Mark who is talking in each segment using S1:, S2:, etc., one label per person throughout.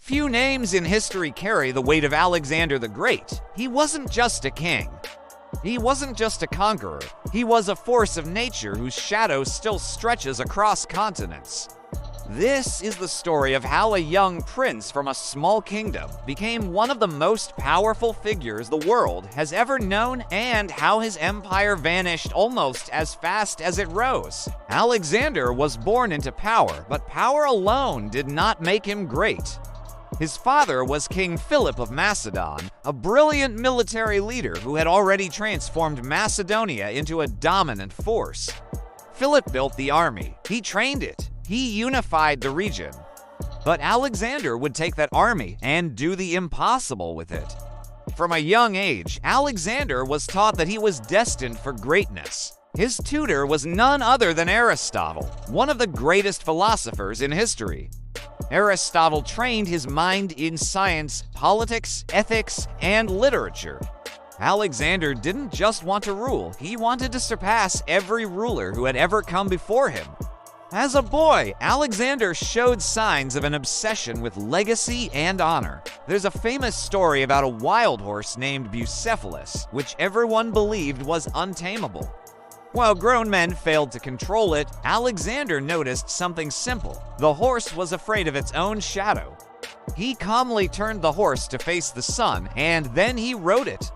S1: Few names in history carry the weight of Alexander the Great. He wasn't just a king. He wasn't just a conqueror. He was a force of nature whose shadow still stretches across continents. This is the story of how a young prince from a small kingdom became one of the most powerful figures the world has ever known, and how his empire vanished almost as fast as it rose. Alexander was born into power, but power alone did not make him great. His father was King Philip of Macedon, a brilliant military leader who had already transformed Macedonia into a dominant force. Philip built the army, he trained it, he unified the region. But Alexander would take that army and do the impossible with it. From a young age, Alexander was taught that he was destined for greatness. His tutor was none other than Aristotle, one of the greatest philosophers in history. Aristotle trained his mind in science, politics, ethics, and literature. Alexander didn't just want to rule, he wanted to surpass every ruler who had ever come before him. As a boy, Alexander showed signs of an obsession with legacy and honor. There's a famous story about a wild horse named Bucephalus, which everyone believed was untamable. While grown men failed to control it, Alexander noticed something simple. The horse was afraid of its own shadow. He calmly turned the horse to face the sun, and then he rode it.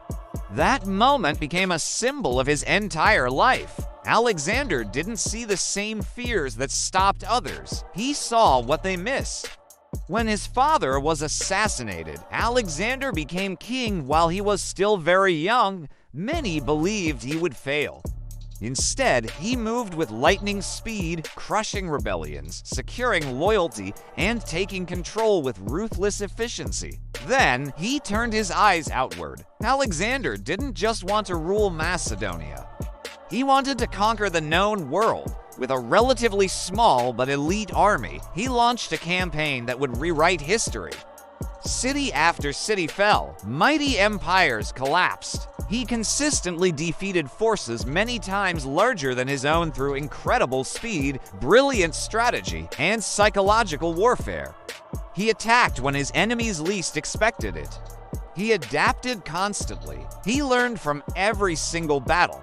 S1: That moment became a symbol of his entire life. Alexander didn't see the same fears that stopped others. He saw what they missed. When his father was assassinated, Alexander became king while he was still very young. Many believed he would fail. Instead, he moved with lightning speed, crushing rebellions, securing loyalty, and taking control with ruthless efficiency. Then, he turned his eyes outward. Alexander didn't just want to rule Macedonia. He wanted to conquer the known world. With a relatively small but elite army, he launched a campaign that would rewrite history. City after city fell, mighty empires collapsed. He consistently defeated forces many times larger than his own through incredible speed, brilliant strategy, and psychological warfare. He attacked when his enemies least expected it. He adapted constantly. He learned from every single battle.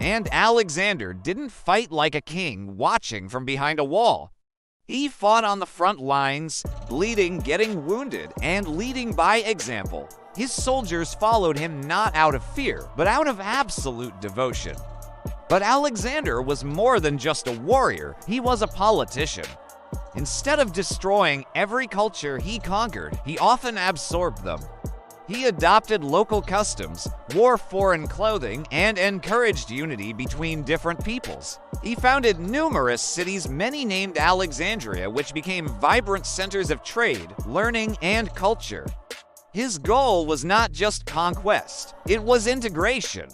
S1: And Alexander didn't fight like a king watching from behind a wall. He fought on the front lines, bleeding, getting wounded, and leading by example. His soldiers followed him not out of fear, but out of absolute devotion. But Alexander was more than just a warrior, he was a politician. Instead of destroying every culture he conquered, he often absorbed them. He adopted local customs, wore foreign clothing, and encouraged unity between different peoples. He founded numerous cities, many named Alexandria, which became vibrant centers of trade, learning, and culture. His goal was not just conquest, it was integration.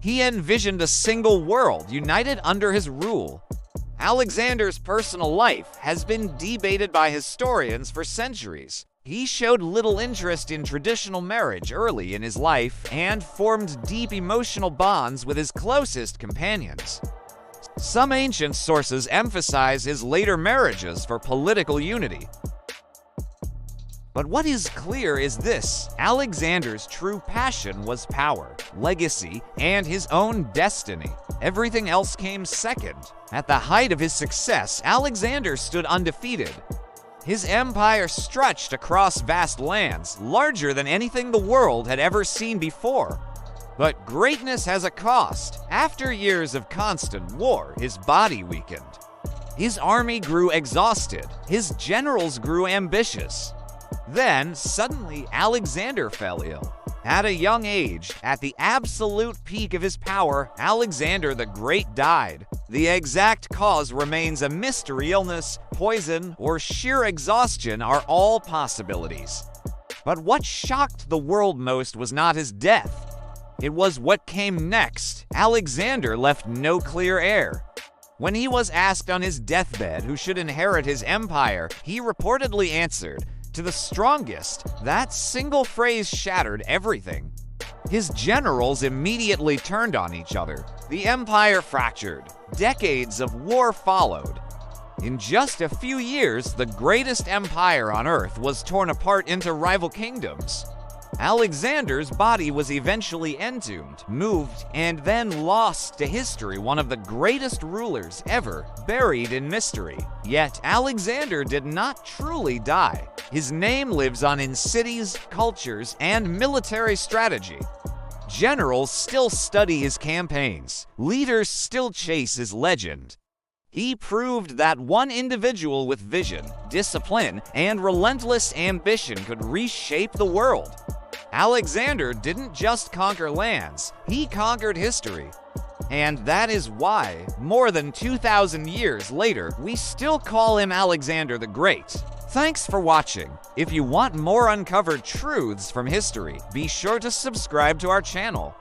S1: He envisioned a single world united under his rule. Alexander's personal life has been debated by historians for centuries. He showed little interest in traditional marriage early in his life and formed deep emotional bonds with his closest companions. Some ancient sources emphasize his later marriages for political unity. But what is clear is this: Alexander's true passion was power, legacy, and his own destiny. Everything else came second. At the height of his success, Alexander stood undefeated. His empire stretched across vast lands, larger than anything the world had ever seen before. But greatness has a cost. After years of constant war, his body weakened. His army grew exhausted. His generals grew ambitious. Then, suddenly, Alexander fell ill. At a young age, at the absolute peak of his power, Alexander the Great died. The exact cause remains a mystery. Illness, poison, or sheer exhaustion are all possibilities. But what shocked the world most was not his death. It was what came next. Alexander left no clear heir. When he was asked on his deathbed who should inherit his empire, he reportedly answered, "To the strongest." That single phrase shattered everything. His generals immediately turned on each other. The empire fractured. Decades of war followed. In just a few years, the greatest empire on Earth was torn apart into rival kingdoms. Alexander's body was eventually entombed, moved, and then lost to history, one of the greatest rulers ever, buried in mystery. Yet, Alexander did not truly die. His name lives on in cities, cultures, and military strategy. Generals still study his campaigns. Leaders still chase his legend. He proved that one individual with vision, discipline, and relentless ambition could reshape the world. Alexander didn't just conquer lands, he conquered history. And that is why, more than 2,000 years later, we still call him Alexander the Great. Thanks for watching. If you want more uncovered truths from history, be sure to subscribe to our channel.